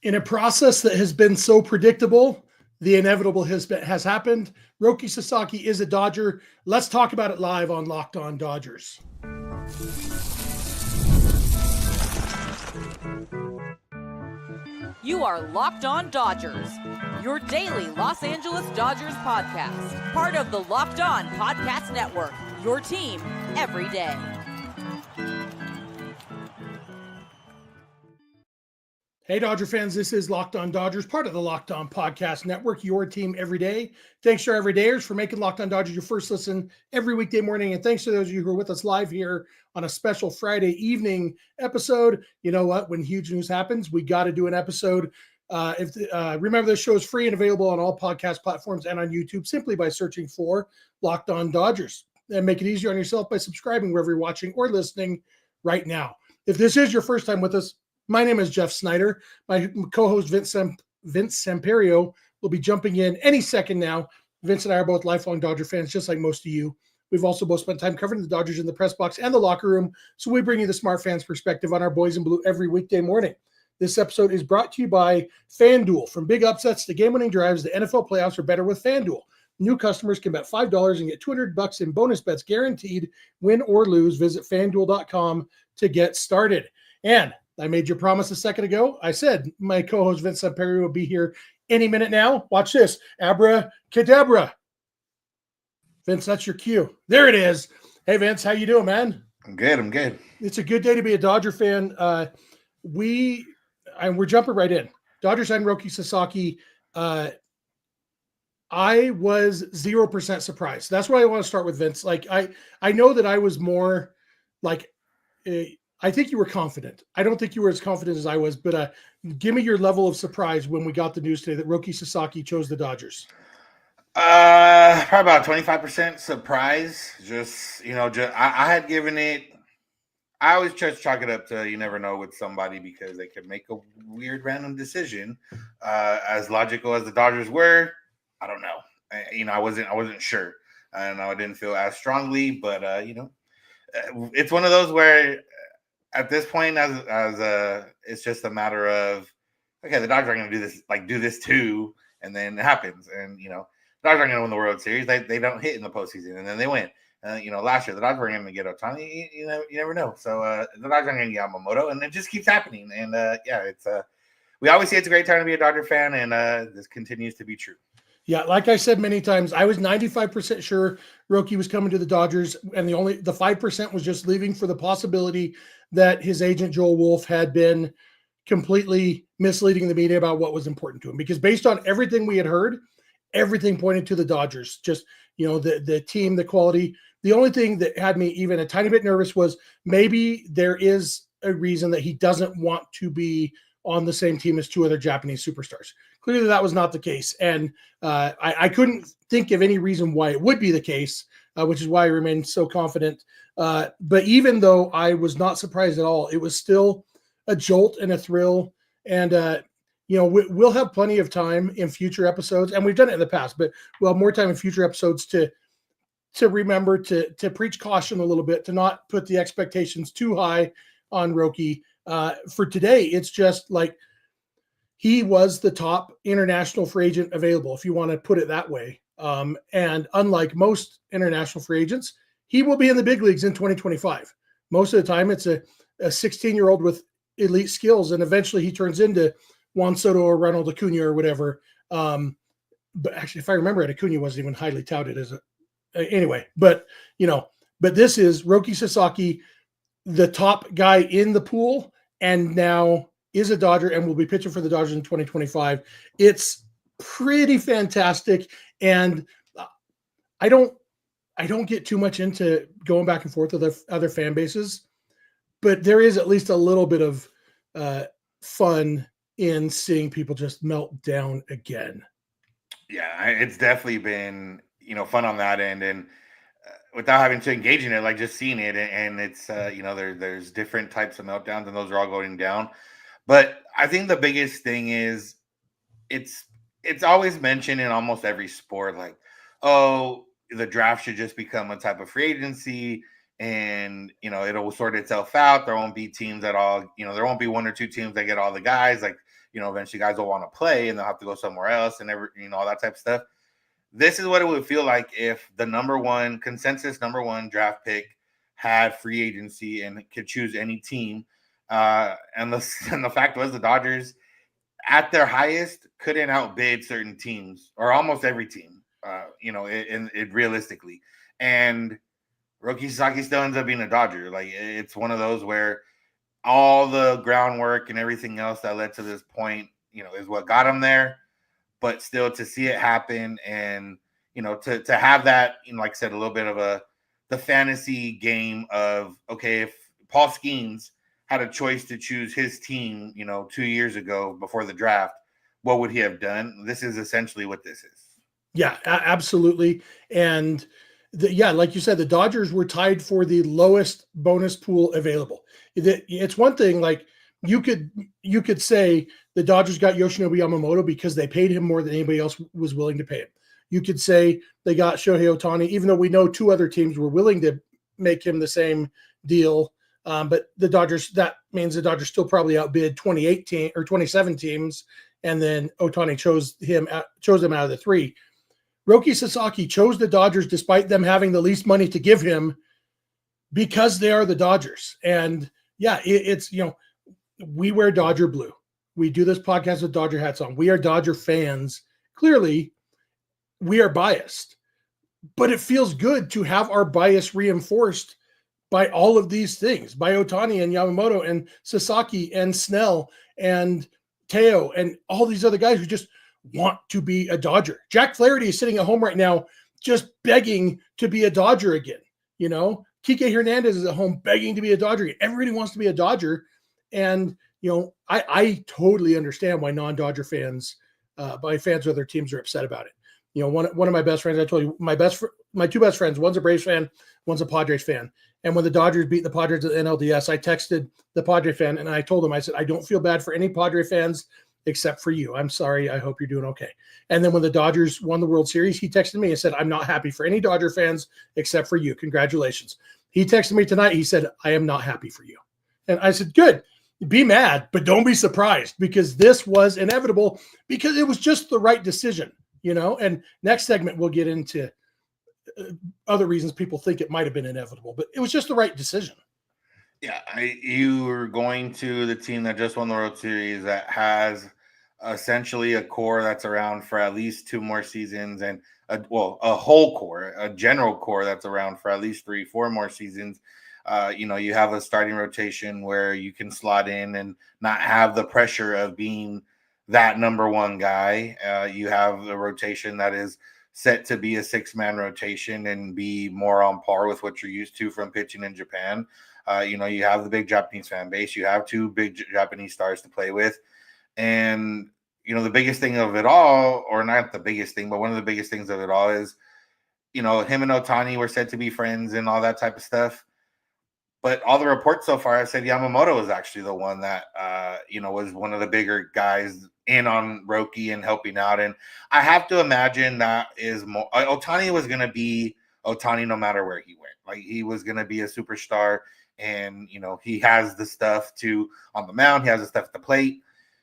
In a process that has been so predictable, the inevitable has happened. Roki Sasaki is a Dodger. Let's talk about it live on Locked On Dodgers. You are Locked On Dodgers, your daily Los Angeles Dodgers podcast. Part of the Locked On Podcast Network, your team every day. Hey, Dodger fans, this is Locked On Dodgers, part of the Locked On Podcast Network, your team every day. Thanks to our everydayers for making Locked On Dodgers your first listen every weekday morning. And thanks to those of you who are with us live here on a special Friday evening episode. You know what? When huge news happens, we got to do an episode. Remember, this show is free and available on all podcast platforms and on YouTube simply by searching for Locked On Dodgers. And make it easier on yourself by subscribing wherever you're watching or listening right now. If this is your first time with us, my name is Jeff Snider. My co-host Vince Samperio will be jumping in any second now. Vince and I are both lifelong Dodger fans, just like most of you. We've also both spent time covering the Dodgers in the press box and the locker room, so we bring you the smart fans perspective on our boys in blue every weekday morning. This episode is brought to you by FanDuel. From big upsets to game-winning drives, the NFL playoffs are better with FanDuel. New customers can bet $5 and get $200 in bonus bets guaranteed, win or lose. Visit FanDuel.com to get started. And I made your promise a second ago. I said my co-host Vince Samperio will be here any minute now. Watch this. Abracadabra. Vince, that's your cue. There it is. Hey, Vince, how you doing, man? I'm good. It's a good day to be a Dodger fan. We're jumping right in. Dodgers signed Roki Sasaki. I was 0% surprised. That's why I want to start with Vince. Like, I know that I was more like I think you were confident. I don't think you were as confident as I was, but give me your level of surprise when we got the news today that Roki Sasaki chose the Dodgers. Probably about 25% surprise. I had given it. I always just chalk it up to you never know with somebody because they could make a weird random decision. As logical as the Dodgers were, I don't know. I wasn't sure, and I didn't feel as strongly. But it's one of those where at this point, it's just a matter of okay, the Dodgers are going to do this too, and then it happens, and the Dodgers are going to win the World Series. They don't hit in the postseason, and then they win. Last year the Dodgers were going to get Ohtani. You never know. So the Dodgers are going to get Yamamoto, and it just keeps happening. And it's we always say it's a great time to be a Dodger fan, and this continues to be true. Yeah, like I said many times, I was 95% sure Roki was coming to the Dodgers, and the 5% was just leaving for the possibility that his agent Joel Wolf had been completely misleading the media about what was important to him. Because based on everything we had heard, everything pointed to the Dodgers. Just the team, the quality. The only thing that had me even a tiny bit nervous was maybe there is a reason that he doesn't want to be on the same team as two other Japanese superstars. Clearly that was not the case. And I couldn't think of any reason why it would be the case, which is why I remained so confident. But even though I was not surprised at all, it was still a jolt and a thrill. And, we'll have plenty of time in future episodes, and we've done it in the past, but we'll have more time in future episodes to remember to preach caution a little bit, to not put the expectations too high on Roki. For today, it's just like he was the top international free agent available, if you want to put it that way. And unlike most international free agents, he will be in the big leagues in 2025. Most of the time, it's a 16-year-old with elite skills, and eventually he turns into Juan Soto or Ronald Acuna or whatever. But actually, if I remember it, Acuna wasn't even highly touted as anyway. But this is Roki Sasaki, the top guy in the pool, and now is a Dodger and will be pitching for the Dodgers in 2025. It's pretty fantastic. And I don't get too much into going back and forth with other fan bases, but there is at least a little bit of fun in seeing people just melt down again. Yeah, it's definitely been, fun on that end. And without having to engage in it, like just seeing it, and it's there's different types of meltdowns, and those are all going down. But I think the biggest thing is it's always mentioned in almost every sport, like, oh, the draft should just become a type of free agency, and it'll sort itself out. There won't be teams at all. There won't be one or two teams that get all the guys. Like eventually guys will want to play and they'll have to go somewhere else and all that type of stuff. This is what it would feel like if the number one draft pick had free agency and could choose any team. And the fact was the Dodgers at their highest couldn't outbid certain teams or almost every team, realistically. And Roki Sasaki still ends up being a Dodger. Like, it's one of those where all the groundwork and everything else that led to this point, is what got him there. But still, to see it happen and, to have that, like I said, a little bit of the fantasy game of, okay, if Paul Skeens had a choice to choose his team, 2 years ago before the draft, what would he have done? This is essentially what this is. Yeah, absolutely. And like you said, the Dodgers were tied for the lowest bonus pool available. It's one thing, like you could say the Dodgers got Yoshinobu Yamamoto because they paid him more than anybody else was willing to pay him. You could say they got Shohei Ohtani, even though we know 2 other teams were willing to make him the same deal. But that means the Dodgers still probably outbid 27 teams, and then Ohtani chose them out of the 3. Roki Sasaki chose the Dodgers despite them having the least money to give him because they are the Dodgers. And yeah, it's, we wear Dodger blue. We do this podcast with Dodger hats on. We are Dodger fans. Clearly, we are biased, but it feels good to have our bias reinforced by all of these things, by Ohtani and Yamamoto and Sasaki and Snell and Teo and all these other guys who just want to be a Dodger. Jack Flaherty is sitting at home right now just begging to be a Dodger again. Kike Hernandez is at home begging to be a Dodger again. Everybody wants to be a Dodger. And, I totally understand why non-Dodger fans, by fans of other teams, are upset about it. One of my best friends, I told you, my 2 best friends, one's a Braves fan, one's a Padres fan. And when the Dodgers beat the Padres at NLDS, I texted the Padre fan and I told him, I said, I don't feel bad for any Padre fans except for you. I'm sorry. I hope you're doing okay. And then when the Dodgers won the World Series, he texted me and said, I'm not happy for any Dodger fans except for you. Congratulations. He texted me tonight. He said, I am not happy for you. And I said, good. Be mad, but don't be surprised, because this was inevitable, because it was just the right decision, and next segment, we'll get into other reasons people think it might've been inevitable, but it was just the right decision. Yeah, you were going to the team that just won the World Series that has essentially a core that's around for at least 2 more seasons, and a whole core, a general core that's around for at least 3-4 more seasons. You have a starting rotation where you can slot in and not have the pressure of being that number 1 guy. You have a rotation that is set to be a 6-man rotation and be more on par with what you're used to from pitching in Japan. You have the big Japanese fan base. You have 2 big Japanese stars to play with. And, the biggest thing of it all, or not the biggest thing, but one of the biggest things of it all is, him and Ohtani were said to be friends and all that type of stuff. But all the reports so far have said Yamamoto was actually the one that, was one of the bigger guys in on Roki and helping out. And I have to imagine that is more, Ohtani was going to be Ohtani no matter where he went. Like, he was going to be a superstar. And, he has the stuff on the mound. He has the stuff at the plate.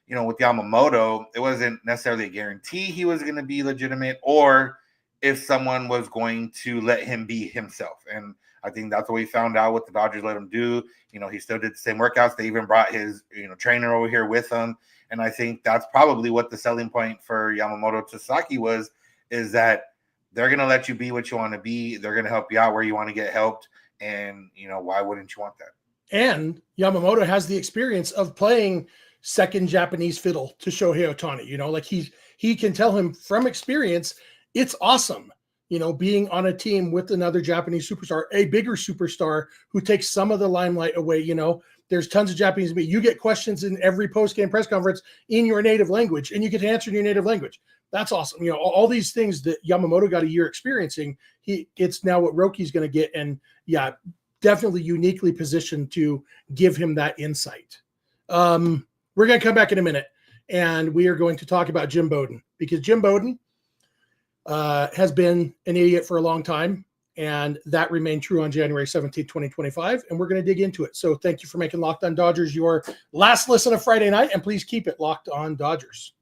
With Yamamoto, it wasn't necessarily a guarantee he was going to be legitimate, or if someone was going to let him be himself. And I think that's what we found out what the Dodgers let him do. He still did the same workouts. They even brought his, trainer over here with him. And I think that's probably what the selling point for Yamamoto Sasaki is that they're going to let you be what you want to be. They're going to help you out where you want to get helped. And, why wouldn't you want that? And Yamamoto has the experience of playing second Japanese fiddle to Shohei Ohtani. He can tell him from experience, it's awesome, being on a team with another Japanese superstar, a bigger superstar who takes some of the limelight away. There's tons of Japanese. You get questions in every post-game press conference in your native language, and you get to answer in your native language. That's awesome. All these things that Yamamoto got a year experiencing, it's now what Roki's going to get. And yeah, definitely uniquely positioned to give him that insight. We're going to come back in a minute, and we are going to talk about Jim Bowden, because Jim Bowden has been an idiot for a long time. And that remained true on January 17th, 2025. And we're going to dig into it. So thank you for making Locked On Dodgers your last listen of Friday night. And please keep it Locked On Dodgers.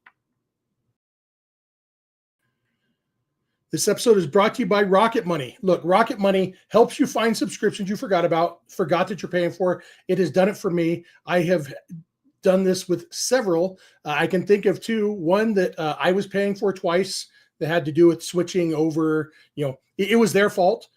This episode is brought to you by Rocket Money. Look, Rocket Money helps you find subscriptions you forgot that you're paying for. It has done it for me. I have done this with several. I can think of two. One that I was paying for twice that had to do with switching over. It was their fault.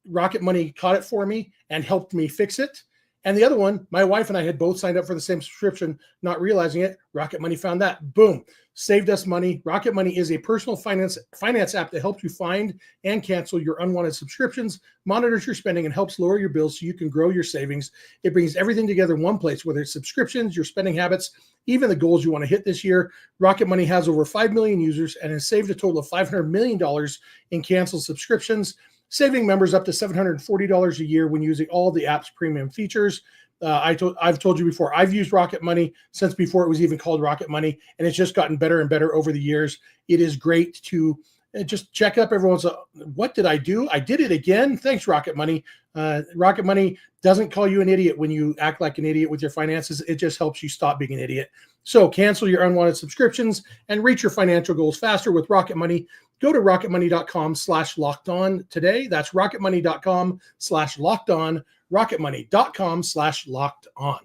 Rocket Money caught it for me and helped me fix it. And the other one, my wife and I had both signed up for the same subscription, not realizing it. Rocket Money found that. Boom. Saved us money. Rocket Money is a personal finance app that helps you find and cancel your unwanted subscriptions, monitors your spending, and helps lower your bills so you can grow your savings. It brings everything together in one place, whether it's subscriptions, your spending habits, even the goals you want to hit this year. Rocket Money has over 5 million users and has saved a total of $500 million in canceled subscriptions, saving members up to $740 a year when using all the app's premium features. I've told you before, I've used Rocket Money since before it was even called Rocket Money, and it's just gotten better and better over the years. It is great to just check up everyone's, what did I do? I did it again. Thanks, Rocket Money. Rocket Money doesn't call you an idiot when you act like an idiot with your finances. It just helps you stop being an idiot. So cancel your unwanted subscriptions and reach your financial goals faster with Rocket Money. Go to rocketmoney.com/lockedon today. That's rocketmoney.com/lockedon, rocketmoney.com/lockedon.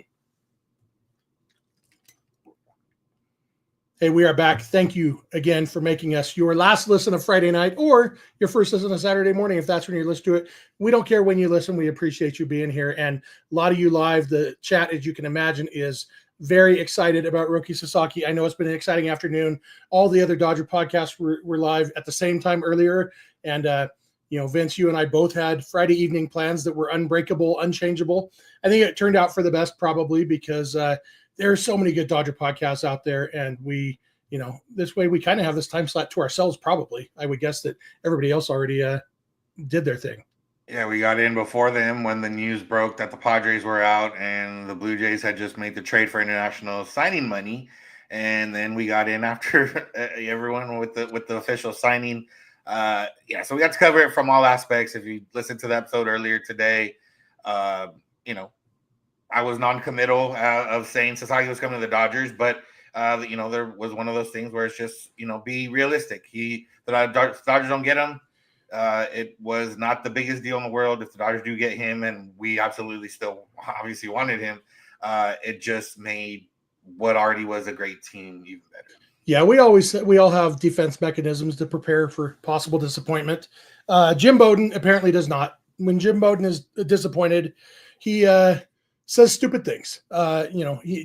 Hey, we are back. Thank you again for making us your last listen of Friday night or your first listen of Saturday morning, if that's when you listen to it. We don't care when you listen. We appreciate you being here. And a lot of you live, the chat, as you can imagine, is very excited about Roki Sasaki. I know it's been an exciting afternoon. All the other Dodger podcasts were live at the same time earlier. And, Vince, you and I both had Friday evening plans that were unbreakable, unchangeable. I think it turned out for the best, probably, because there are so many good Dodger podcasts out there. And we, this way we kind of have this time slot to ourselves, probably. I would guess that everybody else already did their thing. Yeah, we got in before them when the news broke that the Padres were out and the Blue Jays had just made the trade for international signing money, and then we got in after everyone with the official signing. So we got to cover it from all aspects. If you listened to the episode earlier today, I was non-committal of saying Sasaki was coming to the Dodgers, but there was one of those things where it's just be realistic. The Dodgers don't get him. It was not the biggest deal in the world if the Dodgers do get him, and we absolutely still obviously wanted him. It just made what already was a great team even better. Yeah, we all have defense mechanisms to prepare for possible disappointment. Jim Bowden apparently does not. When Jim Bowden is disappointed, he says stupid things.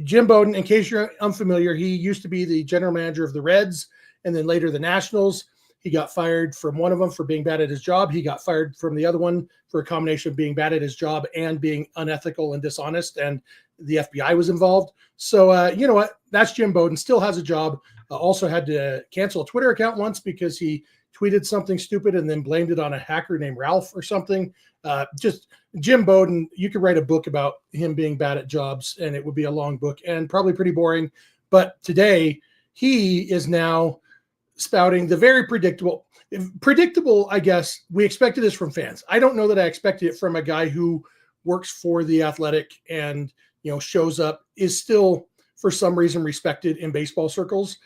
Jim Bowden, in case you're unfamiliar, he used to be the general manager of the Reds and then later the Nationals. He got fired from one of them for being bad at his job. He got fired from the other one for a combination of being bad at his job and being unethical and dishonest, and the FBI was involved. So, you know what? That's Jim Bowden. Still has a job. Also had to cancel a Twitter account once because he tweeted something stupid and then blamed it on a hacker named Ralph or something. Just Jim Bowden, you could write a book about him being bad at jobs, and it would be a long book and probably pretty boring. But today, he is now spouting the very predictable, I guess. We expected this from fans. I don't know that I expected it from a guy who works for The Athletic and, shows up, is still for some reason respected in baseball circles.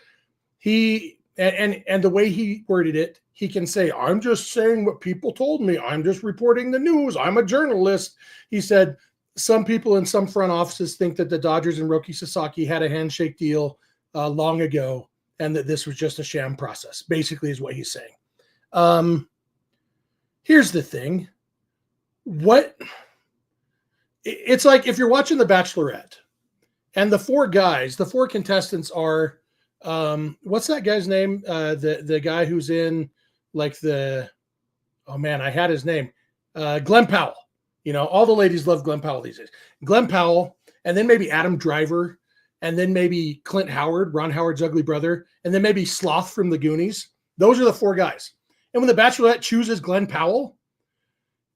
He, and the way he worded it, he can say, I'm just saying what people told me. I'm just reporting the news. I'm a journalist. He said, some people in some front offices think that the Dodgers and Roki Sasaki had a handshake deal long ago, and that this was just a sham process, basically, is what he's saying. Here's the thing. It's like if you're watching The Bachelorette, and the four contestants are, what's that guy's name? The guy who's in I had his name. Glenn Powell. All the ladies love Glenn Powell these days. Glenn Powell, and then maybe Adam Driver, and then maybe Clint Howard, Ron Howard's ugly brother, and then maybe Sloth from the Goonies. Those are the four guys. And when The Bachelorette chooses Glenn Powell,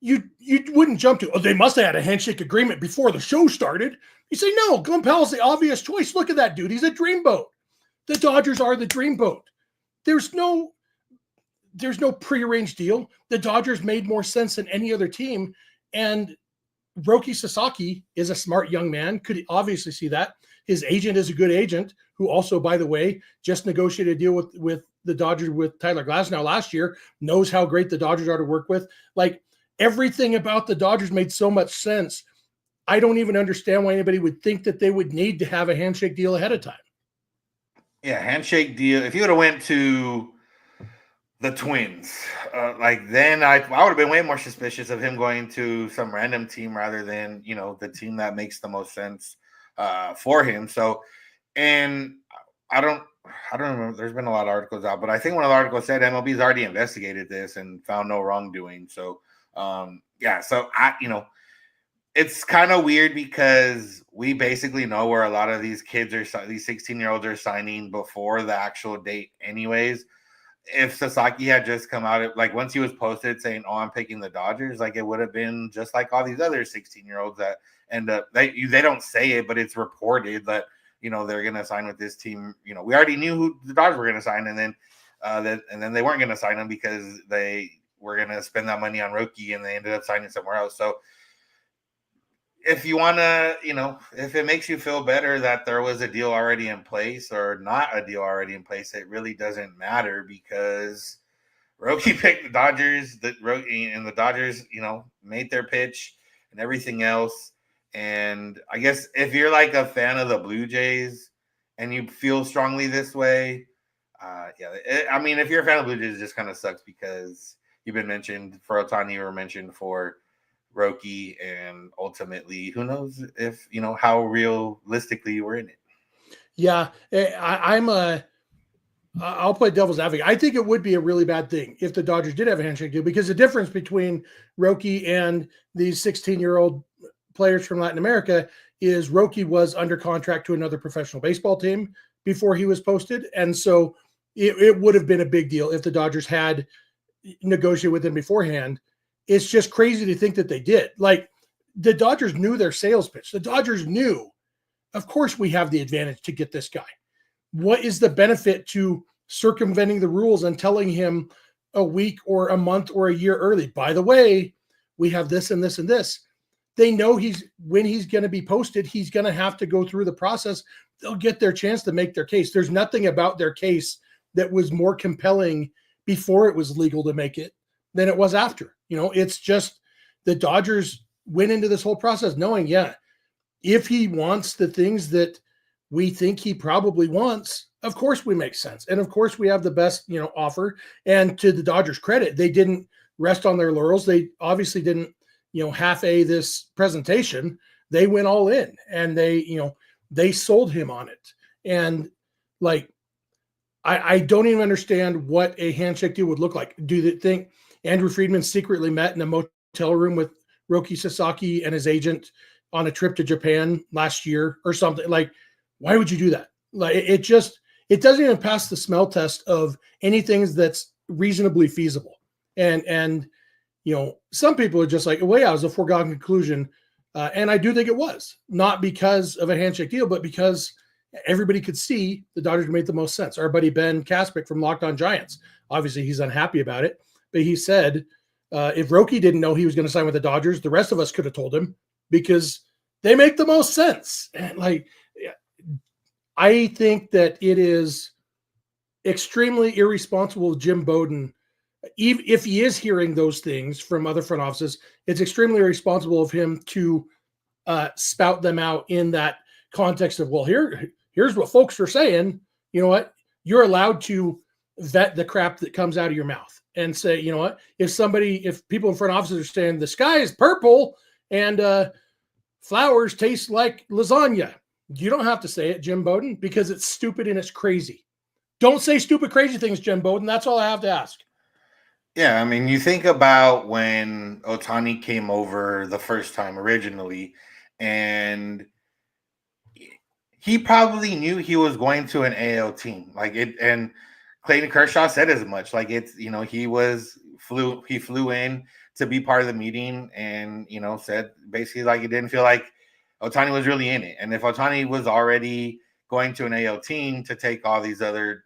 you wouldn't jump to, they must have had a handshake agreement before the show started. You say, no, Glenn Powell's the obvious choice. Look at that dude. He's a dreamboat. The Dodgers are the dreamboat. There's no there's no prearranged deal. The Dodgers made more sense than any other team. And Roki Sasaki is a smart young man, could obviously see that. His agent is a good agent who also, by the way, just negotiated a deal with the Dodgers with Tyler Glasnow last year, knows how great the Dodgers are to work with. Like, everything about the Dodgers made so much sense. I don't even understand why anybody would think that they would need to have a handshake deal ahead of time. Yeah, handshake deal. If you would have went to the Twins, then I would have been way more suspicious of him going to some random team rather than, the team that makes the most sense for him. So, and I don't remember. There's been a lot of articles out, but I think one of the articles said MLB's already investigated this and found no wrongdoing. So, so it's kind of weird because we basically know where a lot of these kids these 16-year-olds are signing before the actual date anyways. If Sasaki had just come out, like once he was posted saying, "Oh, I'm picking the Dodgers," like it would have been just like all these other 16-year-olds that end up, they don't say it, but it's reported that, they're going to sign with this team. We already knew who the Dodgers were going to sign, and then they weren't going to sign them because they were going to spend that money on Roki, and they ended up signing somewhere else. So if you want to, if it makes you feel better that there was a deal already in place or not a deal already in place, it really doesn't matter because Roki picked the Dodgers, and the Dodgers, made their pitch and everything else. And I guess if you're like a fan of the Blue Jays and you feel strongly this way, if you're a fan of Blue Jays, it just kind of sucks because you've been mentioned for Ohtani, you were mentioned for Roki, and ultimately, who knows if how realistically you were in it. Yeah, I'll play devil's advocate. I think it would be a really bad thing if the Dodgers did have a handshake deal, because the difference between Roki and these 16-year-old players from Latin America is Roki was under contract to another professional baseball team before he was posted, and so it would have been a big deal if the Dodgers had negotiated with him beforehand. It's just crazy to think that they did. Like, the Dodgers knew their sales pitch. The Dodgers knew, of course, we have the advantage to get this guy. What is the benefit to circumventing the rules and telling him a week or a month or a year early, by the way, we have this and this and this? They know when he's going to be posted, he's going to have to go through the process. They'll get their chance to make their case. There's nothing about their case that was more compelling before it was legal to make it than it was after. It's just the Dodgers went into this whole process knowing, if he wants the things that we think he probably wants, of course we make sense. And of course we have the best, offer. And to the Dodgers' credit, they didn't rest on their laurels. They obviously didn't, half-a this presentation. They went all in, and they sold him on it. And like, I don't even understand what a handshake deal would look like. Do they think Andrew Friedman secretly met in a motel room with Roki Sasaki and his agent on a trip to Japan last year or something? Like, why would you do that? Like, it doesn't even pass the smell test of anything that's reasonably feasible. And some people are just like, well, yeah, it was a foregone conclusion. And I do think it was, not because of a handshake deal, but because everybody could see the Dodgers made the most sense. Our buddy Ben Kaspick from Locked On Giants, obviously he's unhappy about it, but he said, if Roki didn't know he was going to sign with the Dodgers, the rest of us could have told him because they make the most sense. And I think that it is extremely irresponsible of Jim Bowden. If he is hearing those things from other front offices, it's extremely irresponsible of him to spout them out in that context of, well, here's what folks are saying. You know what? You're allowed to vet the crap that comes out of your mouth and say, you know what? If people in front offices are saying the sky is purple and flowers taste like lasagna, you don't have to say it, Jim Bowden, because it's stupid and it's crazy. Don't say stupid, crazy things, Jim Bowden. That's all I have to ask. Yeah, I mean, you think about when Ohtani came over the first time originally, and he probably knew he was going to an AL team. And Clayton Kershaw said as much. He flew in to be part of the meeting and, said basically like it didn't feel like Ohtani was really in it. And if Ohtani was already going to an AL team to take all these other,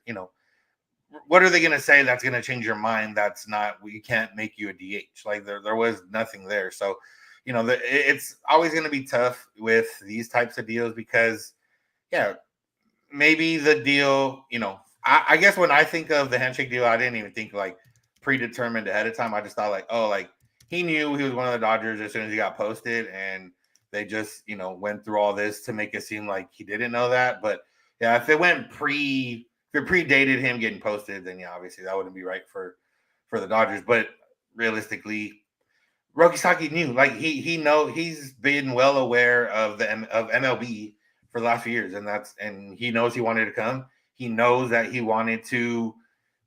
what are they going to say that's going to change your mind? That's not, we can't make you a DH. Like there was nothing there. So, it's always going to be tough with these types of deals because, yeah, maybe the deal, I guess when I think of the handshake deal, I didn't even think like predetermined ahead of time. I just thought like, oh, like he knew he was one of the Dodgers as soon as he got posted, and they just, went through all this to make it seem like he didn't know that. But yeah, if it predated him getting posted, then yeah, obviously that wouldn't be right for the Dodgers. But realistically, Roki Sasaki knew, like he's been well aware of MLB for the last few years, and he knows he wanted to come. He knows that he wanted to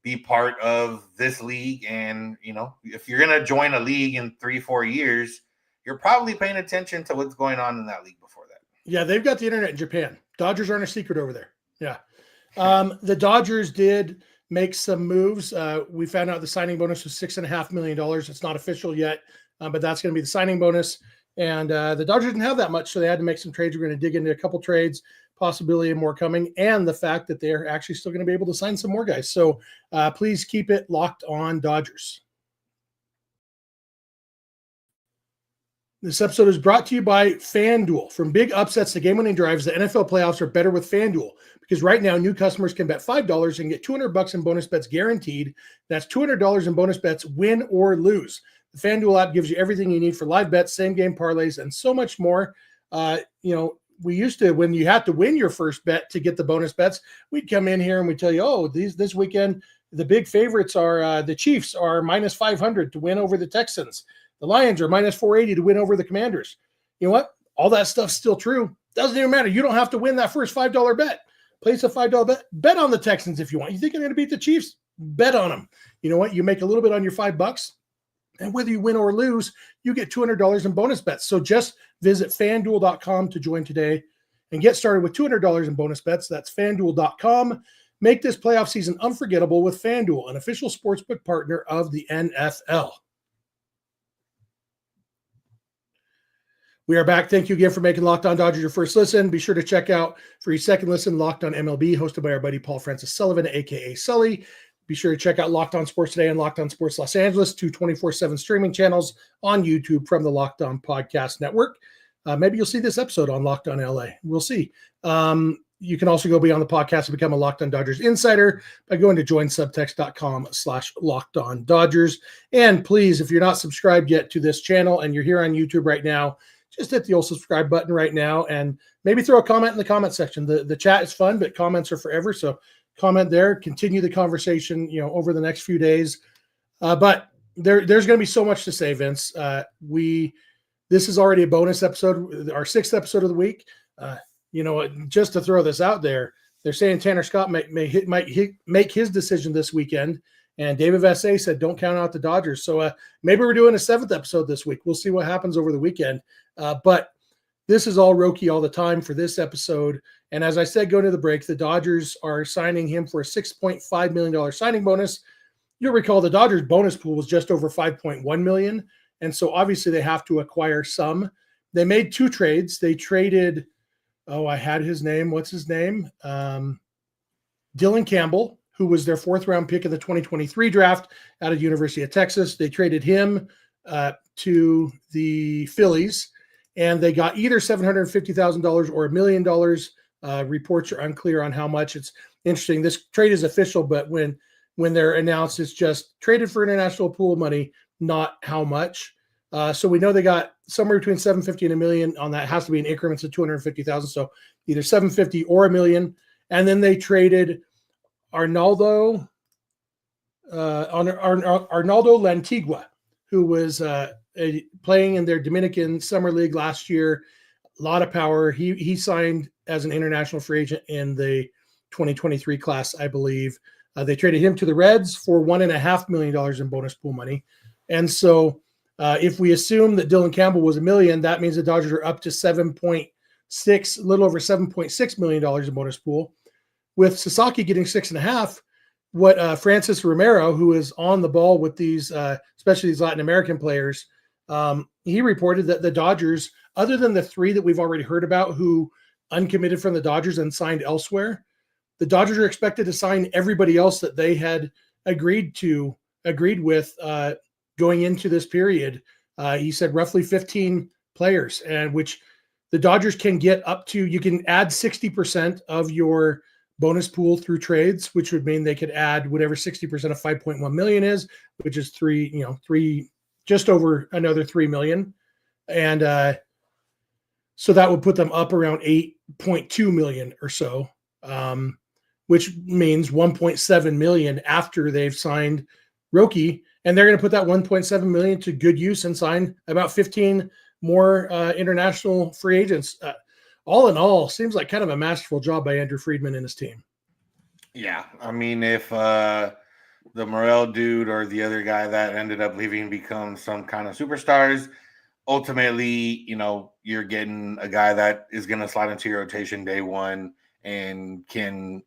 be part of this league, and if you're gonna join a league in 3-4 years, you're probably paying attention to what's going on in that league before that. Yeah, they've got the internet in Japan. Dodgers aren't a secret over there. Yeah. The Dodgers did make some moves. We found out the signing bonus was $6.5 million. It's not official yet, but that's going to be the signing bonus. And the Dodgers didn't have that much, so they had to make some trades. We're going to dig into a couple trades, possibility of more coming, and the fact that they're actually still going to be able to sign some more guys. So please keep it locked on Dodgers. This episode is brought to you by FanDuel. From big upsets to game-winning drives, the NFL playoffs are better with FanDuel because right now new customers can bet $5 and get $200 in bonus bets guaranteed. That's $200 in bonus bets, win or lose. The FanDuel app gives you everything you need for live bets, same-game parlays, and so much more. We used to, when you had to win your first bet to get the bonus bets, we'd come in here and we'd tell you, oh, this weekend, the big favorites are the Chiefs are minus 500 to win over the Texans. The Lions are minus 480 to win over the Commanders. You know what? All that stuff's still true. Doesn't even matter. You don't have to win that first $5 bet. Place a $5 bet. Bet on the Texans if you want. You think they're going to beat the Chiefs? Bet on them. You know what? You make a little bit on your $5, and whether you win or lose, you get $200 in bonus bets. So just visit FanDuel.com to join today and get started with $200 in bonus bets. That's FanDuel.com. Make this playoff season unforgettable with FanDuel, an official sportsbook partner of the NFL. We are back. Thank you again for making Locked On Dodgers your first listen. Be sure to check out for your second listen, Locked On MLB, hosted by our buddy Paul Francis Sullivan, a.k.a. Sully. Be sure to check out Locked On Sports Today and Locked On Sports Los Angeles, two 24/7 streaming channels on YouTube from the Locked On Podcast Network. Maybe you'll see this episode on Locked On LA. We'll see. You can also go beyond the podcast and become a Locked On Dodgers insider by going to joinsubtext.com/Locked On Dodgers. And please, if you're not subscribed yet to this channel and you're here on YouTube right now, just hit the old subscribe button right now and maybe throw a comment in the comment section. The chat is fun, but comments are forever. So comment there, continue the conversation, over the next few days. But there's going to be so much to say, Vince. This is already a bonus episode, our 6th episode of the week. Just to throw this out there, they're saying Tanner Scott might make his decision this weekend. And David Vassay said, don't count out the Dodgers. So maybe we're doing a 7th episode this week. We'll see what happens over the weekend. But this is all Roki all the time for this episode. And as I said, going to the break, the Dodgers are signing him for a $6.5 million signing bonus. You'll recall the Dodgers bonus pool was just over $5.1 million. And so obviously they have to acquire some. They made 2 trades. They traded, I had his name. What's his name? Dylan Campbell, who was their 4th round pick in the 2023 draft out of University of Texas. They traded him to the Phillies, and they got either $750,000 or $1 million. Reports are unclear on how much. It's interesting. This trade is official, but when they're announced, it's just traded for international pool money, not how much. So we know they got somewhere between $750,000 and $1 million on that. It has to be in increments of $250,000. So either $750,000 or $1 million. And then they traded Arnaldo Lantigua, who was playing in their Dominican Summer League last year. A lot of power. He signed as an international free agent in the 2023 class, I believe. They traded him to the Reds for $1.5 million in bonus pool money. And so if we assume that Dylan Campbell was $1 million, that means the Dodgers are up to a little over $7.6 million in bonus pool. With Sasaki getting 6.5, what Francis Romero, who is on the ball with these, especially these Latin American players, he reported that the Dodgers, other than the 3 that we've already heard about who uncommitted from the Dodgers and signed elsewhere, the Dodgers are expected to sign everybody else that they had agreed with going into this period. He said roughly 15 players, and which the Dodgers can get up to. You can add 60% of your bonus pool through trades, which would mean they could add whatever 60% of 5.1 million is, which is just over another 3 million. And so that would put them up around 8.2 million or so, which means 1.7 million after they've signed Roki. And they're going to put that 1.7 million to good use and sign about 15 more international free agents. All in all, seems like kind of a masterful job by Andrew Friedman and his team. Yeah. I mean, if the Morel dude or the other guy that ended up leaving becomes some kind of superstars, ultimately, you're getting a guy that is going to slide into your rotation day one and can,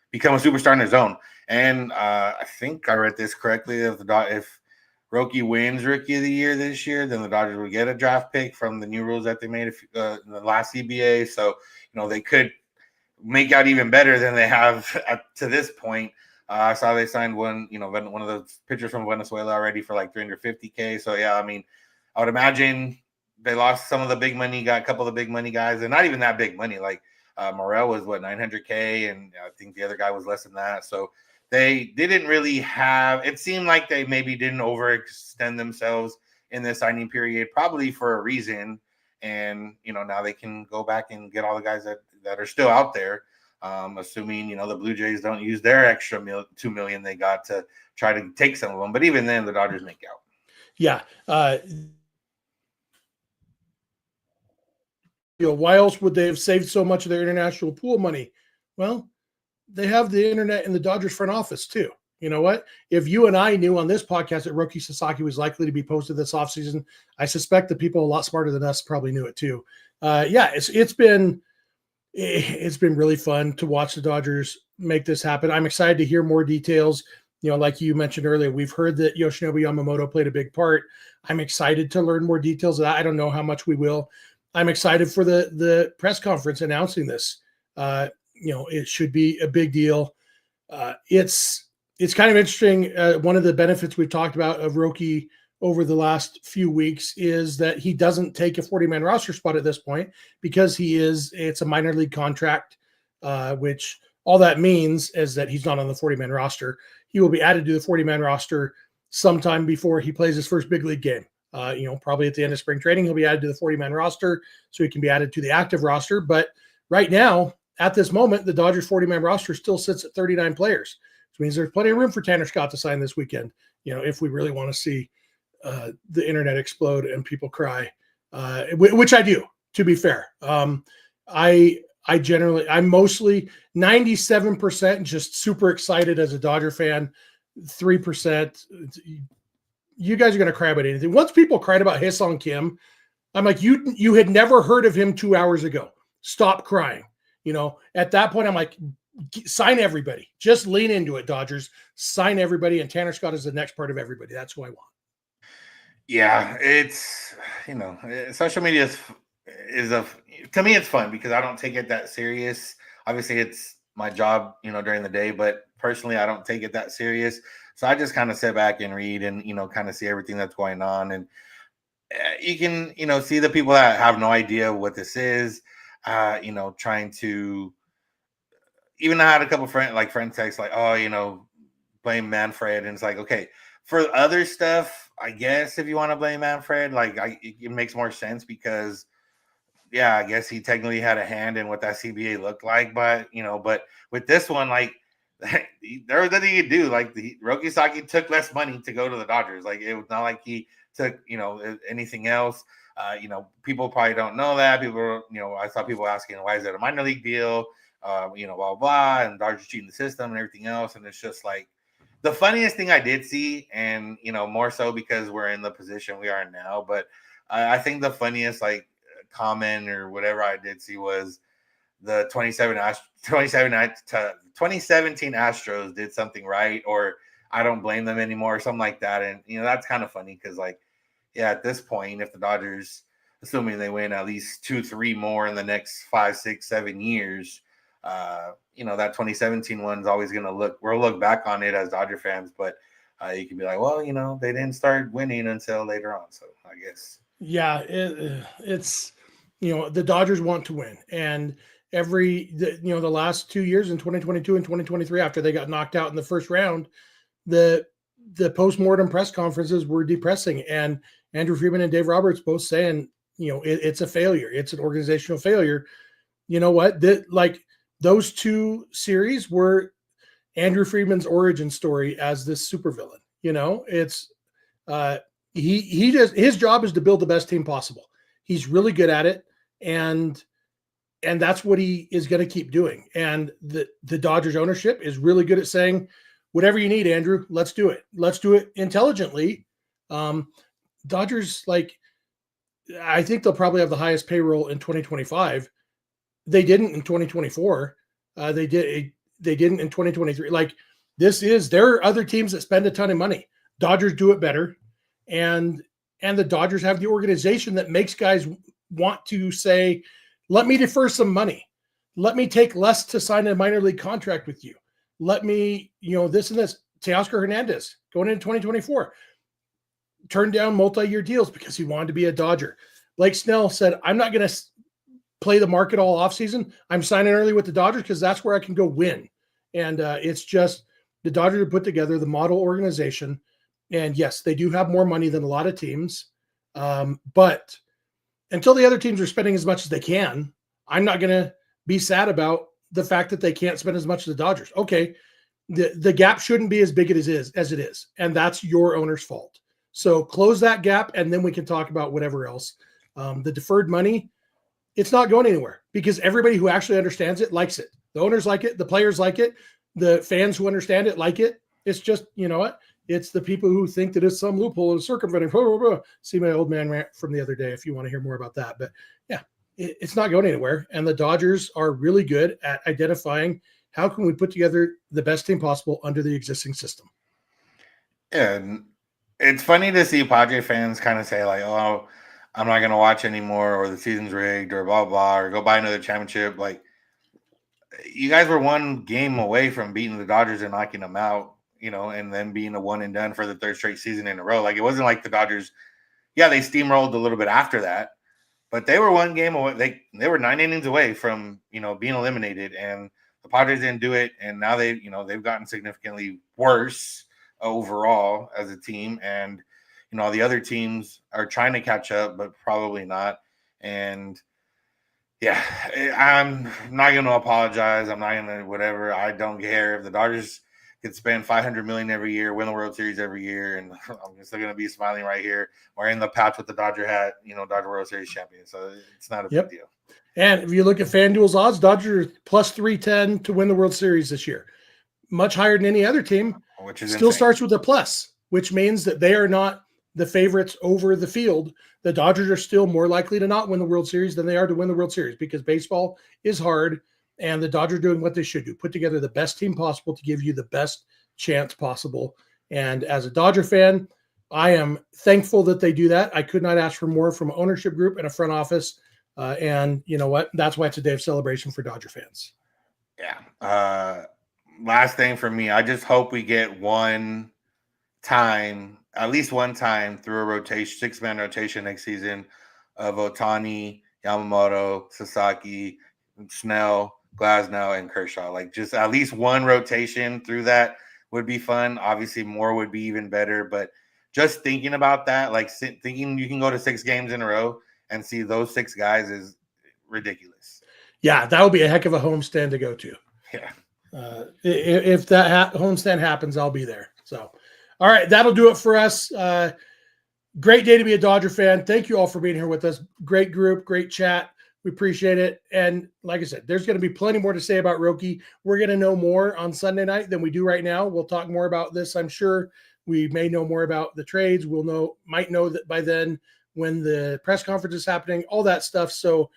become a superstar in his own. And I think I read this correctly. If Roki wins Rookie of the Year this year, then the Dodgers will get a draft pick from the new rules that they made in the last CBA. So, they could make out even better than they have to this point. I saw they signed one of those pitchers from Venezuela already for like $350K. So, yeah, I mean, I would imagine they lost some of the big money, got a couple of the big money guys, and not even that big money. Like Morel was $900K, and I think the other guy was less than that. So they didn't really have. It seemed like they maybe didn't overextend themselves in this signing period, probably for a reason. And now they can go back and get all the guys that are still out there. Assuming the Blue Jays don't use their extra $2 million they got to try to take some of them. But even then, the Dodgers make out. Yeah. Why else would they have saved so much of their international pool money? Well, they have the internet in the Dodgers front office too. You know what? If you and I knew on this podcast that Roki Sasaki was likely to be posted this offseason, I suspect that people a lot smarter than us probably knew it too. It's been really fun to watch the Dodgers make this happen. I'm excited to hear more details. Like you mentioned earlier, we've heard that Yoshinobu Yamamoto played a big part. I'm excited to learn more details of that. I don't know how much we will. I'm excited for the press conference announcing this. It should be a big deal. It's kind of interesting. One of the benefits we've talked about of Roki over the last few weeks is that he doesn't take a 40-man roster spot at this point because it's a minor league contract, which all that means is that he's not on the 40-man roster. He will be added to the 40-man roster sometime before he plays his first big league game. Probably at the end of spring training, he'll be added to the 40-man roster so he can be added to the active roster. But right now, at this moment, the Dodgers 40-man roster still sits at 39 players, which means there's plenty of room for Tanner Scott to sign this weekend, if we really want to see the internet explode and people cry, which I do, to be fair. I'm mostly 97% just super excited as a Dodger fan. 3%, you guys are going to cry about anything. Once people cried about Hae-Sung Kim, I'm like, you had never heard of him 2 hours ago. Stop crying. At that point, I'm like, sign everybody. Just lean into it, Dodgers. Sign everybody, and Tanner Scott is the next part of everybody. That's who I want. Yeah, it's social media to me it's fun because I don't take it that serious. Obviously, it's my job, during the day, but personally, I don't take it that serious. So I just kind of sit back and read and kind of see everything that's going on, and you can see the people that have no idea what this is, trying to. Even I had a couple friend texts like, oh, blame Manfred, and it's like, okay, for other stuff, I guess if you want to blame Manfred, it makes more sense because, yeah, I guess he technically had a hand in what that CBA looked like, but with this one, there was nothing he could do. Roki Sasaki took less money to go to the Dodgers. It was not like he took anything else. People probably don't know that. People, I saw people asking, why is it a minor league deal? Blah blah, and Dodgers cheating the system and everything else, and it's just the funniest thing I did see, and more so because we're in the position we are now, but I think the funniest comment or whatever I did see was the 2017 Astros did something right, or I don't blame them anymore, or something like that. And that's kind of funny because at this point, if the Dodgers, assuming they win at least 2-3 more in the next 5, 6, 7 years, That 2017 one's always going to we'll look back on it as Dodger fans, but you can be like, well, they didn't start winning until later on. So I guess. Yeah, it's, the Dodgers want to win. And the last 2 years in 2022 and 2023, after they got knocked out in the first round, the post-mortem press conferences were depressing. And Andrew Friedman and Dave Roberts both saying, it's a failure. It's an organizational failure. You know what? Those two series were Andrew Friedman's origin story as this supervillain. It's his job is to build the best team possible. He's really good at it, and that's what he is going to keep doing. And the Dodgers ownership is really good at saying, whatever you need, Andrew, let's do it. Let's do it intelligently. Dodgers, I think they'll probably have the highest payroll in 2025. They didn't in 2024. They didn't in 2023. There are other teams that spend a ton of money. Dodgers do it better. And the Dodgers have the organization that makes guys want to say, let me defer some money. Let me take less to sign a minor league contract with you. Let me, this and this. Teoscar Hernandez going into 2024 turned down multi-year deals because he wanted to be a Dodger. Blake Snell said, I'm not going to play the market all offseason. I'm signing early with the Dodgers because that's where I can go win. And it's just the Dodgers have put together the model organization. And yes, they do have more money than a lot of teams. But until the other teams are spending as much as they can, I'm not going to be sad about the fact that they can't spend as much as the Dodgers. Okay, the gap shouldn't be as big as it is. And that's your owner's fault. So close that gap, and then we can talk about whatever else. The deferred money, it's not going anywhere because everybody who actually understands it likes it. The owners like it. The players like it. The fans who understand it like it. It's just, you know what? It's the people who think that it's some loophole and circumventing. See my old man rant from the other day if you want to hear more about that. But yeah, it's not going anywhere. And the Dodgers are really good at identifying how can we put together the best team possible under the existing system. And it's funny to see Padre fans kind of say like, oh, I'm not going to watch anymore, or the season's rigged, or blah, blah, or go buy another championship. Like, you guys were one game away from beating the Dodgers and knocking them out, and then being a one and done for the third straight season in a row. Like, it wasn't like the Dodgers, they steamrolled a little bit after that, but they were one game away. They were 9 innings away from, being eliminated, and the Padres didn't do it. And now they've gotten significantly worse overall as a team. And, the other teams are trying to catch up, but probably not. And yeah, I'm not going to apologize. I'm not going to whatever. I don't care if the Dodgers could spend $500 million every year, win the World Series every year, and I'm still going to be smiling right here, wearing the patch with the Dodger hat, Dodger World Series champion. So it's not a big deal. And if you look at FanDuel's odds, Dodgers plus 310 to win the World Series this year, much higher than any other team. Which is still insane. Starts with a plus, which means that they are not the favorites over the field. The Dodgers are still more likely to not win the World Series than they are to win the World Series because baseball is hard, and the Dodgers are doing what they should do, put together the best team possible to give you the best chance possible. And as a Dodger fan, I am thankful that they do that. I could not ask for more from an ownership group and a front office. And you know what? That's why it's a day of celebration for Dodger fans. Yeah. Last thing for me, I just hope we get at least one time through a rotation, 6-man rotation next season of Ohtani, Yamamoto, Sasaki, Snell, Glasnow, and Kershaw. Like, just at least one rotation through that would be fun. Obviously, more would be even better. But just thinking about that, thinking you can go to 6 games in a row and see those 6 guys is ridiculous. Yeah, that would be a heck of a homestand to go to. Yeah. If that homestand happens, I'll be there. So, all right, that'll do it for us. Great day to be a Dodger fan. Thank you all for being here with us. Great group, great chat. We appreciate it. And like I said, there's going to be plenty more to say about Roki. We're going to know more on Sunday night than we do right now. We'll talk more about this, I'm sure. We may know more about the trades. Might know that by then when the press conference is happening, all that stuff. So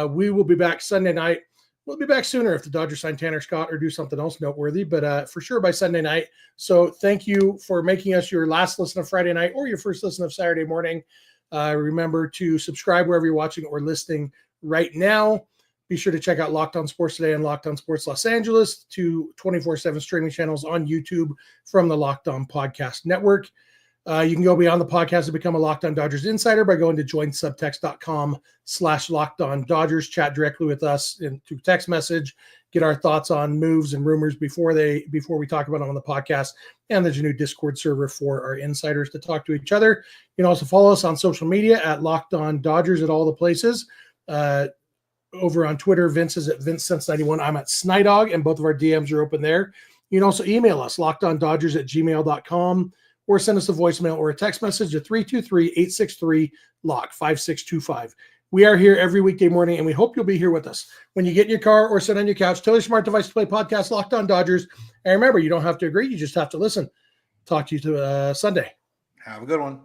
we will be back Sunday night. We'll be back sooner if the Dodgers sign Tanner Scott or do something else noteworthy, but for sure by Sunday night. So thank you for making us your last listen of Friday night or your first listen of Saturday morning. Remember to subscribe wherever you're watching or listening right now. Be sure to check out Locked On Sports Today and Locked On Sports Los Angeles, 2 24/7 streaming channels on YouTube from the Locked On Podcast Network. You can go beyond the podcast and become a Locked On Dodgers insider by going to joinsubtext.com/LockedOnDodgers. Chat directly with us through text message. Get our thoughts on moves and rumors before we talk about them on the podcast. And there's a new Discord server for our insiders to talk to each other. You can also follow us on social media at Locked On Dodgers at all the places. Over on Twitter, Vince is at VinceSense91. I'm at Snydog, and both of our DMs are open there. You can also email us, lockedondodgers@gmail.com, or send us a voicemail or a text message at 323-863-LOCK-5625. We are here every weekday morning, and we hope you'll be here with us. When you get in your car or sit on your couch, tell your smart device to play podcast Locked On Dodgers. And remember, you don't have to agree. You just have to listen. Talk to you Sunday. Have a good one.